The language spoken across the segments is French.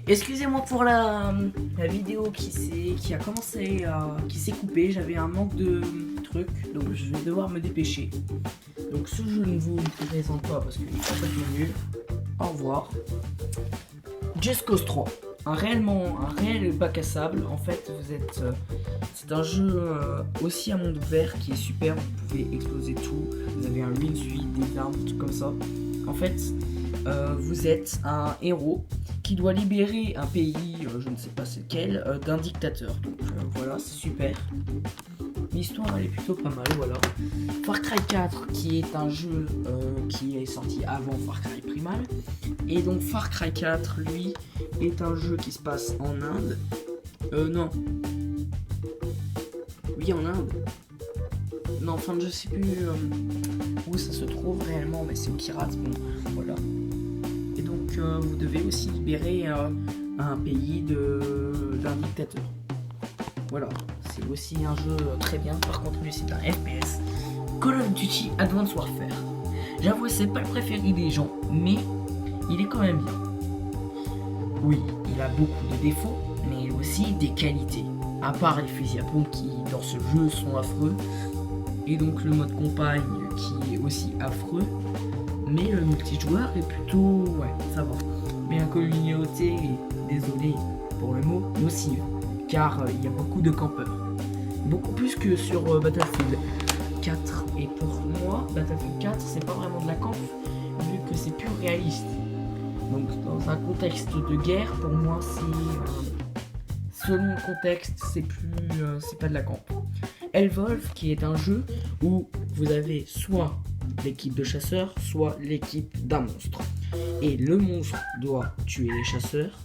Excusez-moi pour la vidéo qui a commencé qui s'est coupée. J'avais un manque de trucs, donc je vais devoir me dépêcher. Donc ce jeu ne vous présente pas parce qu'il est complètement nul. Au revoir. Just Cause 3. Un réel bac à sable. En fait, c'est un jeu aussi à monde ouvert qui est super. Vous pouvez exploser tout. Vous avez un win suite, des armes, tout comme ça. En fait, vous êtes un héros qui doit libérer un pays, je ne sais pas c'est lequel, d'un dictateur. Donc voilà, c'est super. L'histoire elle est plutôt pas mal, voilà. Far Cry 4 qui est un jeu qui est sorti avant Far Cry Primal. Et donc Far Cry 4 lui est un jeu qui se passe en Inde. Non. Oui en Inde. Non enfin je sais plus où ça se trouve réellement, mais c'est au Kirat, bon voilà. Et donc vous devez aussi libérer un pays d'un dictateur. Voilà, c'est aussi un jeu très bien. Par contre, lui, c'est un FPS. Call of Duty Advanced Warfare. J'avoue, c'est pas le préféré des gens, mais il est quand même bien. Oui, il a beaucoup de défauts, mais aussi des qualités. À part les fusils à pompe qui, dans ce jeu, sont affreux. Et donc le mode campagne qui est aussi affreux. Mais le multijoueur est plutôt... ouais, ça va. Mais la communauté est, désolé pour le mot, nocive. Car il y a beaucoup de campeurs. Beaucoup plus que sur Battlefield 4. Et pour moi, Battlefield 4, c'est pas vraiment de la camp, vu que c'est plus réaliste. Donc dans un contexte de guerre, pour moi, c'est... selon le contexte, c'est pas de la camp. Evolve, qui est un jeu où vous avez soit l'équipe de chasseurs, soit l'équipe d'un monstre. Et le monstre doit tuer les chasseurs,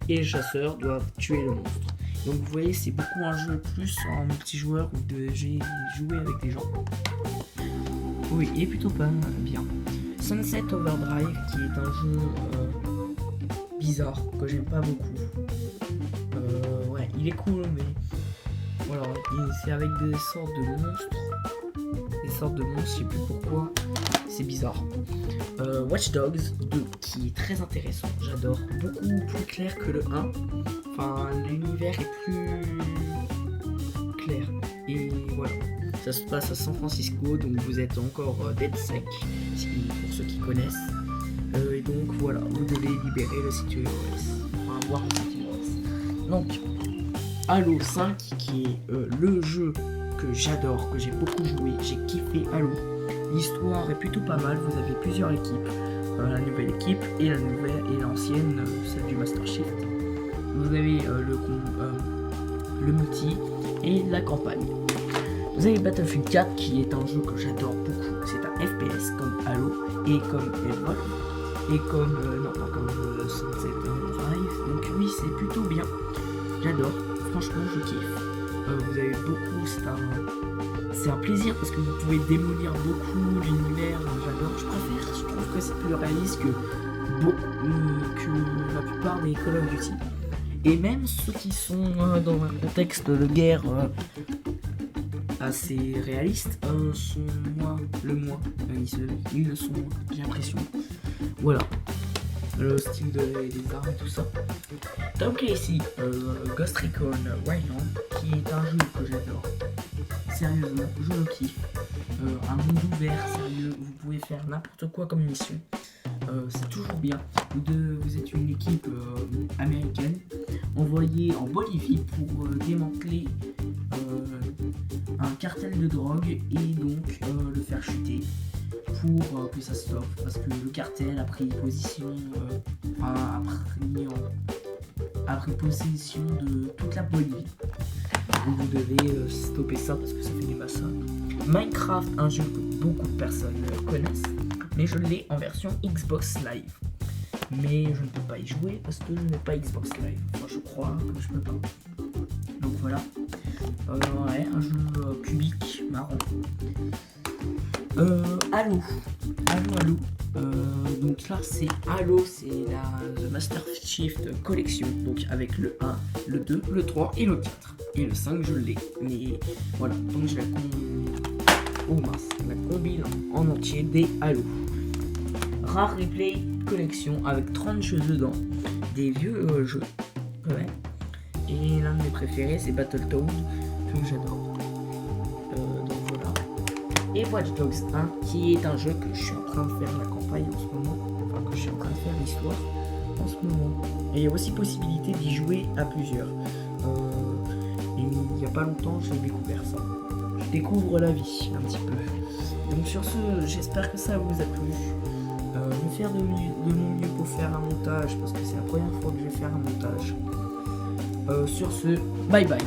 et les chasseurs doivent tuer le monstre. Donc vous voyez, c'est beaucoup un jeu plus en multijoueur où j'ai joué avec des gens. Oui, il est plutôt pas bien. Sunset Overdrive, qui est un jeu bizarre, que j'aime pas beaucoup. Ouais, il est cool, mais voilà, c'est avec des sortes de monstres. Je sais plus pourquoi, c'est bizarre. Watch Dogs 2, qui est très intéressant, j'adore, beaucoup plus clair que le 1. Enfin, l'univers est plus clair. Et voilà, ça se passe à San Francisco, donc vous êtes encore DedSec, pour ceux qui connaissent. Et donc voilà, vous devez libérer le City OS. Enfin, voir le City OS. Donc, Halo 5, qui est le jeu que j'adore, que j'ai beaucoup joué, j'ai kiffé Halo. L'histoire est plutôt pas mal, vous avez plusieurs équipes, la nouvelle équipe et l'ancienne, celle du Master Chief. Vous avez le multi et la campagne. Vous avez Battlefield 4 qui est un jeu que j'adore beaucoup, c'est un FPS comme Halo et comme Evolve et comme, non pas comme Sunset Overdrive, donc oui c'est plutôt bien, j'adore, franchement je kiffe. Vous avez beaucoup, c'est un plaisir parce que vous pouvez démolir beaucoup l'univers, j'adore, je trouve que c'est plus réaliste que la plupart des Call of Duty. Et même ceux qui sont dans un contexte de guerre assez réaliste sont moins, ils le sont moins, j'ai l'impression. Voilà, le style des armes et tout ça. Tom Clancy, Ghost Recon Wildlands, qui est un jeu que j'adore. Sérieusement, je le kiffe. Un monde ouvert, sérieux, vous pouvez faire n'importe quoi comme mission. C'est toujours bien. Vous êtes une équipe américaine envoyée en Bolivie pour démanteler un cartel de drogue et donc le faire chuter pour que ça stoppe, parce que le cartel a pris position, a pris possession de toute la Bolivie. Donc vous devez stopper ça parce que ça fait des massacres. Minecraft, un jeu que beaucoup de personnes connaissent, mais je l'ai en version Xbox Live. Mais je ne peux pas y jouer parce que je n'ai pas Xbox Live. Enfin, je crois que je peux pas. Donc voilà. Ouais, un jeu cubique, marrant. Halo. Donc là, c'est Halo, c'est la The Master Chief Collection. Donc avec le 1, le 2, le 3 et le 4. Et le 5, je l'ai. Mais voilà, donc je la combine en entier des Halo. Rare Replay Collection avec 30 jeux dedans. des vieux jeux. Ouais. Et l'un de mes préférés, c'est Battletoads, que j'adore. Donc voilà. Et Watch Dogs 1, qui est un jeu que je suis en train de faire la campagne en ce moment. Enfin, que je suis en train de faire l'histoire en ce moment. Et il y a aussi possibilité d'y jouer à plusieurs. Et il n'y a pas longtemps, j'ai découvert ça. Je découvre la vie un petit peu. Donc sur ce, j'espère que ça vous a plu. Je vais faire de mon mieux pour faire un montage, parce que c'est la première fois que je vais faire un montage. Sur ce, bye bye.